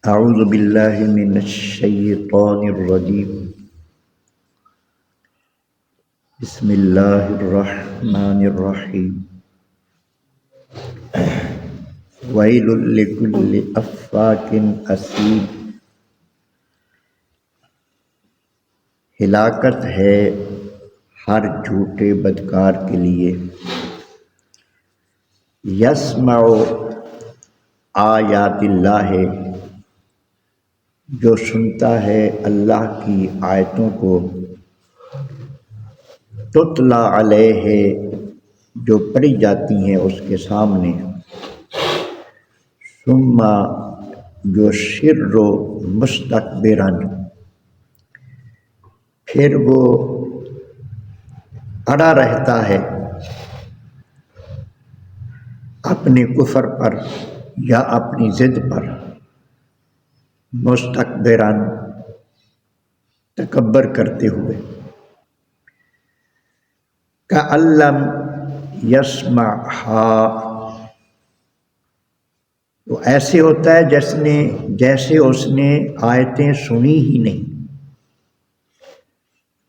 اعوذ باللہ من الشیطان الرجیم بسم اللہ الرحمن الرحیم ویل لکل افاک اثیم، ہلاکت ہے ہر جھوٹے بدکار کے لیے۔ یسمع آیات اللہ، جو سنتا ہے اللہ کی آیتوں کو، تتلا علیہ، جو پڑھی جاتی ہیں اس کے سامنے، ثم یصر مستکبرا، پھر وہ اڑا رہتا ہے اپنے کفر پر یا اپنی ضد پر، مستکبرا، تکبر کرتے ہوئے، کأن لم یسمعھا، وہ ایسے ہوتا ہے جیسے اس نے آیتیں سنی ہی نہیں۔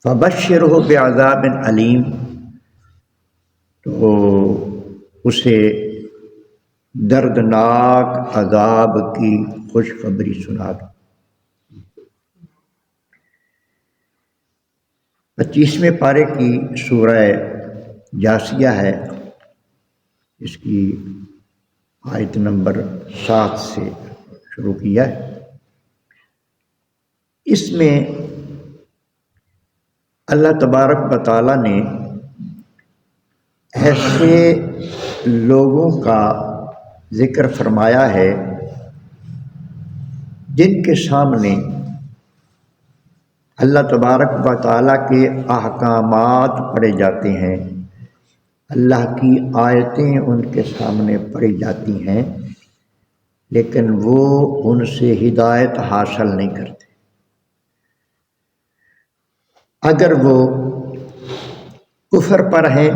فبشرہ بعذاب علیم، تو اسے دردناک عذاب کی خوشخبری سنا دو۔ 25ویں پارے کی سورہ جاثیہ ہے، اس کی آیت نمبر 7 سے شروع کیا ہے۔ اس میں اللہ تبارک و تعالیٰ نے ایسے لوگوں کا ذکر فرمایا ہے جن کے سامنے اللہ تبارک و تعالیٰ کے احکامات پڑھے جاتے ہیں، اللہ کی آیتیں ان کے سامنے پڑھی جاتی ہیں، لیکن وہ ان سے ہدایت حاصل نہیں کرتے۔ اگر وہ کفر پر ہیں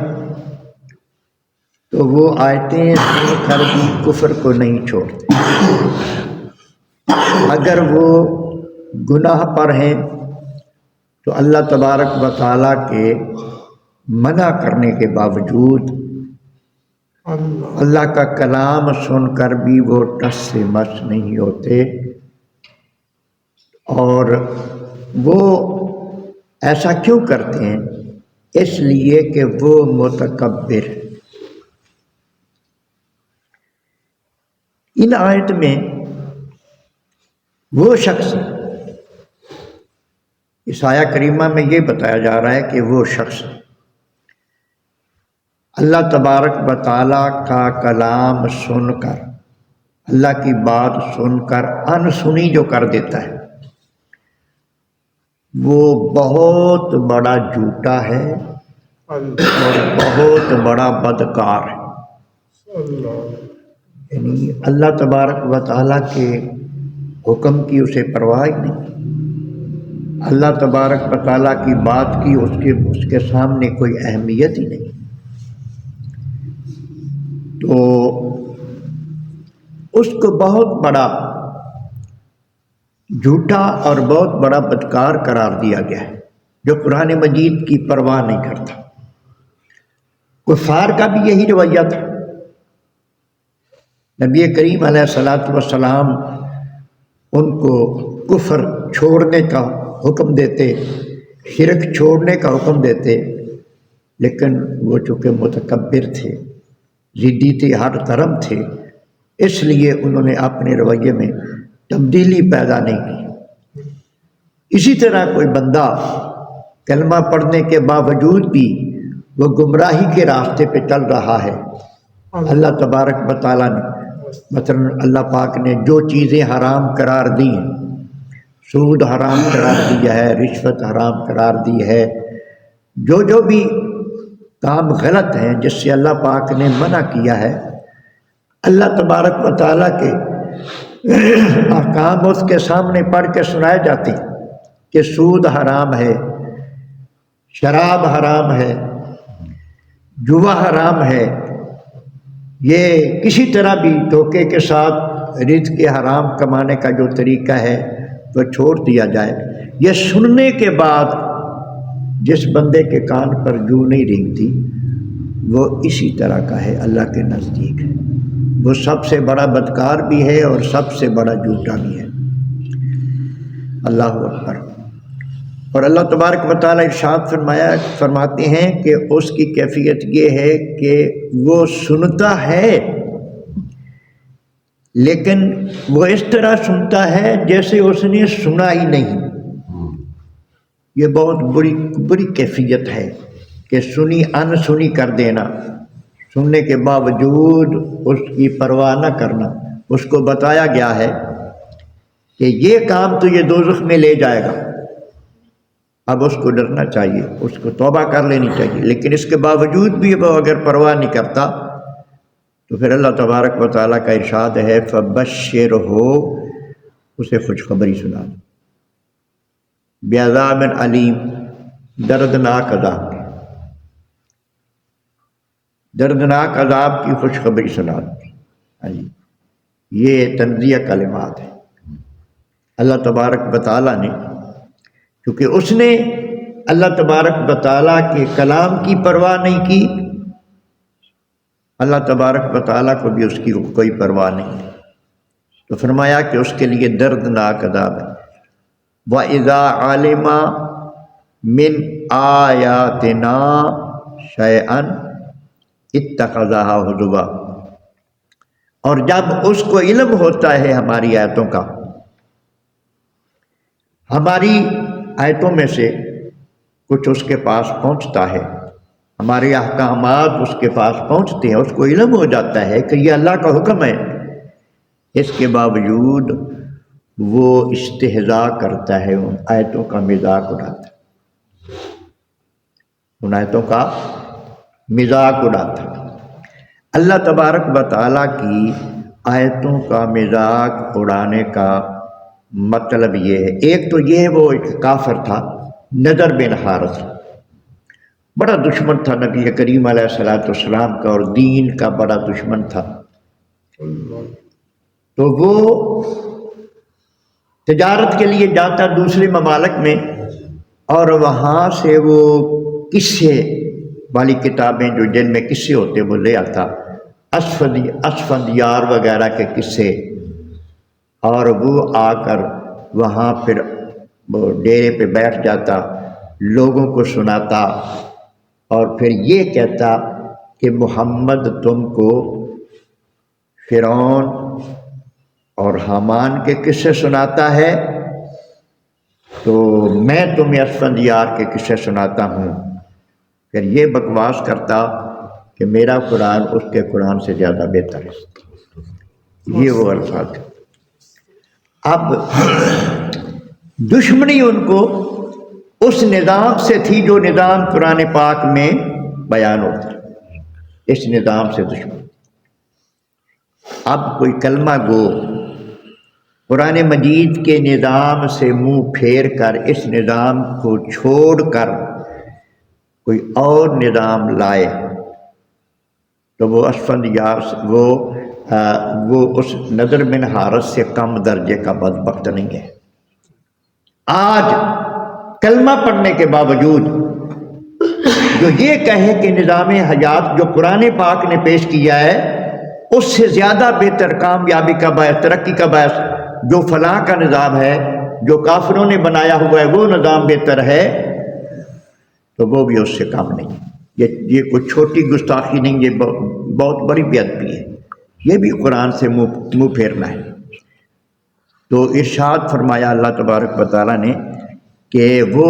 تو وہ آیتیں سن کر بھی کفر کو نہیں چھوڑتے، اگر وہ گناہ پر ہیں تو اللہ تبارک و تعالیٰ کے منع کرنے کے باوجود اللہ کا کلام سن کر بھی وہ ٹس سے مس نہیں ہوتے، اور وہ ایسا کیوں کرتے ہیں؟ اس لیے کہ وہ متکبر۔ ان آیت میں وہ شخص، اس آیہ کریمہ میں یہ بتایا جا رہا ہے کہ وہ شخص اللہ تبارک و تعالیٰ کا کلام سن کر، اللہ کی بات سن کر انسنی جو کر دیتا ہے، وہ بہت بڑا جھوٹا ہے اور بہت بڑا بدکار ہے۔ یعنی اللہ تبارک و تعالیٰ کے حکم کی اسے پرواہ ہی نہیں، اللہ تبارک و تعالیٰ کی بات کی اس کے سامنے کوئی اہمیت ہی نہیں، تو اس کو بہت بڑا جھوٹا اور بہت بڑا بدکار قرار دیا گیا ہے، جو قرآن مجید کی پرواہ نہیں کرتا۔ کفار کا بھی یہی رویہ تھا۔ نبی کریم علیہ الصلوۃ والسلام ان کو کفر چھوڑنے کا حکم دیتے، شرک چھوڑنے کا حکم دیتے، لیکن وہ چونکہ متکبر تھے، ضدی تھے، ہر طرف تھے، اس لیے انہوں نے اپنے رویے میں تبدیلی پیدا نہیں کی۔ اسی طرح کوئی بندہ کلمہ پڑھنے کے باوجود بھی وہ گمراہی کے راستے پہ چل رہا ہے، اللہ تبارک و تعالیٰ نے مثلا اللہ پاک نے جو چیزیں حرام قرار دی ہیں، سود حرام قرار دیا ہے، رشوت حرام قرار دی ہے، جو بھی کام غلط ہیں جس سے اللہ پاک نے منع کیا ہے، اللہ تبارک و تعالیٰ کے احکام اس کے سامنے پڑھ کے سنائے جاتے ہیں کہ سود حرام ہے، شراب حرام ہے، جوا حرام ہے، یہ کسی طرح بھی دھوکے کے ساتھ رزق کے حرام کمانے کا جو طریقہ ہے وہ چھوڑ دیا جائے۔ یہ سننے کے بعد جس بندے کے کان پر جو نہیں رینگتی وہ اسی طرح کا ہے، اللہ کے نزدیک ہے، وہ سب سے بڑا بدکار بھی ہے اور سب سے بڑا جھوٹا بھی ہے۔ اللہ اکبر۔ اور اللہ تبارک و تعالیٰ ارشاد فرماتے ہیں کہ اس کی کیفیت یہ ہے کہ وہ سنتا ہے لیکن وہ اس طرح سنتا ہے جیسے اس نے سنا ہی نہیں۔ یہ بہت بری کیفیت ہے کہ سنی ان سنی کر دینا، سننے کے باوجود اس کی پرواہ نہ کرنا۔ اس کو بتایا گیا ہے کہ یہ کام تو یہ دوزخ میں لے جائے گا، اب اس کو ڈرنا چاہیے، اس کو توبہ کر لینی چاہیے، لیکن اس کے باوجود بھی وہ اگر پرواہ نہیں کرتا تو پھر اللہ تبارک و تعالیٰ کا ارشاد ہے فَبَشِّرْهُ، اسے خوشخبری سنا دو بعذاب علیم، دردناک عذاب، دردناک عذاب کی خوشخبری سنا دو۔ یہ تنزیہ کلمات ہے۔ اللہ تبارک و تعالیٰ نے، کیونکہ اس نے اللہ تبارک و تعالیٰ کے کلام کی پرواہ نہیں کی، اللہ تبارک و تعالیٰ کو بھی اس کی کوئی پرواہ نہیں، تو فرمایا کہ اس کے لیے دردناک عذاب ہے۔ وَإِذَا عَلِمَ مِنْ آيَاتِنَا شَيْئًا اتَّخَذَهَا هُزُوًا، اور جب اس کو علم ہوتا ہے ہماری آیتوں کا، ہماری آیتوں میں سے کچھ اس کے پاس پہنچتا ہے، ہمارے احکامات اس کے پاس پہنچتے ہیں، اس کو علم ہو جاتا ہے کہ یہ اللہ کا حکم ہے، اس کے باوجود وہ استہزاء کرتا ہے، ان آیتوں کا مذاق اڑاتا ہے، ان آیتوں کا مذاق اڑاتا ہے۔ اللہ تبارک و تعالیٰ کی آیتوں کا مذاق اڑانے کا مطلب یہ ہے، ایک تو یہ وہ ایک کافر تھا نضر بن حارث، بڑا دشمن تھا نبی کریم علیہ الصلوۃ والسلام کا اور دین کا بڑا دشمن تھا، تو وہ تجارت کے لیے جاتا دوسرے ممالک میں، اور وہاں سے وہ قصے والی کتابیں جو جن میں قصے ہوتے وہ لے آتا، اسفندیار وغیرہ کے قصے، اور وہ آ کر وہاں پھر وہ ڈیرے پہ بیٹھ جاتا، لوگوں کو سناتا، اور پھر یہ کہتا کہ محمد تم کو فرعون اور حامان کے قصے سناتا ہے تو میں تمہیں اسفندیار کے قصے سناتا ہوں۔ پھر یہ بکواس کرتا کہ میرا قرآن اس کے قرآن سے زیادہ بہتر ہے، یہ وہ الفاظ ہے۔ اب دشمنی ان کو اس نظام سے تھی جو نظام قرآن پاک میں بیان ہوتا ہے، اس نظام سے دشمن۔ اب کوئی کلمہ گو قرآن مجید کے نظام سے منہ پھیر کر اس نظام کو چھوڑ کر کوئی اور نظام لائے تو وہ اسفندیار وہ اس نضر بن حارث سے کم درجے کا بدبخت نہیں ہے۔ آج کلمہ پڑھنے کے باوجود جو یہ کہے کہ نظام حیات جو قرآن پاک نے پیش کیا ہے اس سے زیادہ بہتر کامیابی کا باعث، ترقی کا باعث جو فلاں کا نظام ہے، جو کافروں نے بنایا ہوا ہے وہ نظام بہتر ہے، تو وہ بھی اس سے کم نہیں۔ یہ کوئی چھوٹی گستاخی نہیں، یہ بہت بڑی بے ادبی ہے، یہ بھی قرآن سے منہ پھیرنا ہے۔ تو ارشاد فرمایا اللہ تبارک و تعالیٰ نے کہ وہ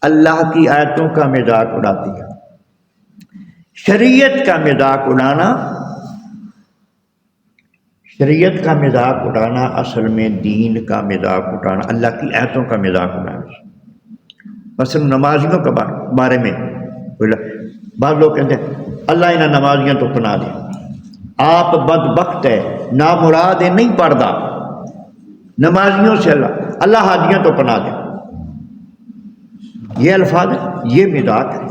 اللہ کی آیتوں کا مذاق اڑاتی ہے۔ شریعت کا مذاق اڑانا، شریعت کا مذاق اڑانا اصل میں دین کا مذاق اڑانا، اللہ کی آیتوں کا مذاق اڑانا۔ مثلا نمازیوں کے بارے میں بعض لوگ کہتے ہیں اللہ انہیں نمازیاں تو پناہ دے، آپ بدبخت ہے، نامراد ہے، نہیں پڑھتا نمازیوں سے اللہ حاجیاں تو پناہ دے، یہ الفاظ یہ مذاق ہے۔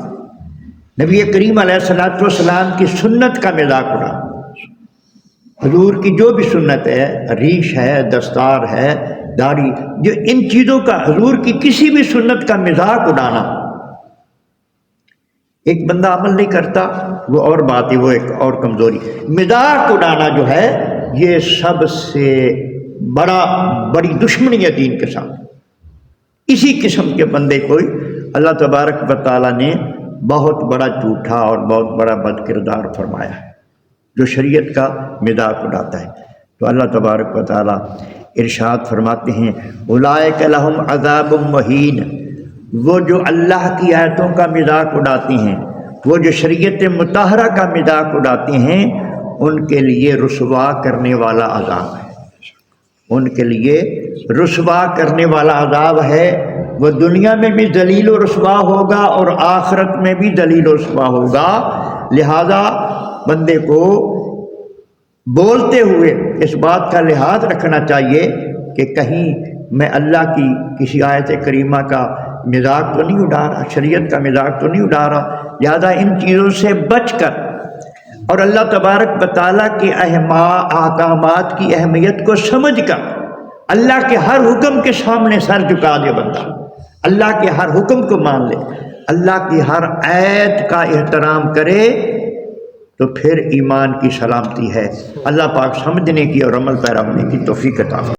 نبی کریم علیہ الصلوۃ والسلام کی سنت کا مذاق اڑا، حضور کی جو بھی سنت ہے، ریش ہے، دستار ہے، داڑھی، جو ان چیزوں کا حضور کی کسی بھی سنت کا مذاق اڑانا، ایک بندہ عمل نہیں کرتا وہ اور بات ہے، وہ ایک اور کمزوری، مذاق اڑانا جو ہے یہ سب سے بڑی دشمنی ہے دین کے ساتھ۔ اسی قسم کے بندے کو اللہ تبارک و تعالیٰ نے بہت بڑا جھوٹا اور بہت بڑا بد کردار فرمایا ہے، جو شریعت کا مذاق اڑاتا ہے۔ تو اللہ تبارک و تعالیٰ ارشاد فرماتے ہیں اولئک لہم عذاب مہین، وہ جو اللہ کی آیتوں کا مذاق اڑاتے ہیں، وہ جو شریعت مطہرہ کا مذاق اڑاتے ہیں، ان کے لیے رسوا کرنے والا عذاب ہے، ان کے لیے رسوا کرنے والا عذاب ہے۔ وہ دنیا میں بھی ذلیل و رسوا ہوگا اور آخرت میں بھی ذلیل و رسوا ہوگا۔ لہذا بندے کو بولتے ہوئے اس بات کا لحاظ رکھنا چاہیے کہ کہیں میں اللہ کی کسی آیت کریمہ کا مذاق تو نہیں اڑا رہا، شریعت کا مذاق تو نہیں اڑا رہا۔ لہذا ان چیزوں سے بچ کر اور اللہ تبارک و تعالیٰ کے احکامات کی اہمیت کو سمجھ کر اللہ کے ہر حکم کے سامنے سر جھکا دے بندہ، اللہ کے ہر حکم کو مان لے، اللہ کی ہر آیت کا احترام کرے، تو پھر ایمان کی سلامتی ہے۔ اللہ پاک سمجھنے کی اور عمل پیرا ہونے کی توفیق عطا فرمائے۔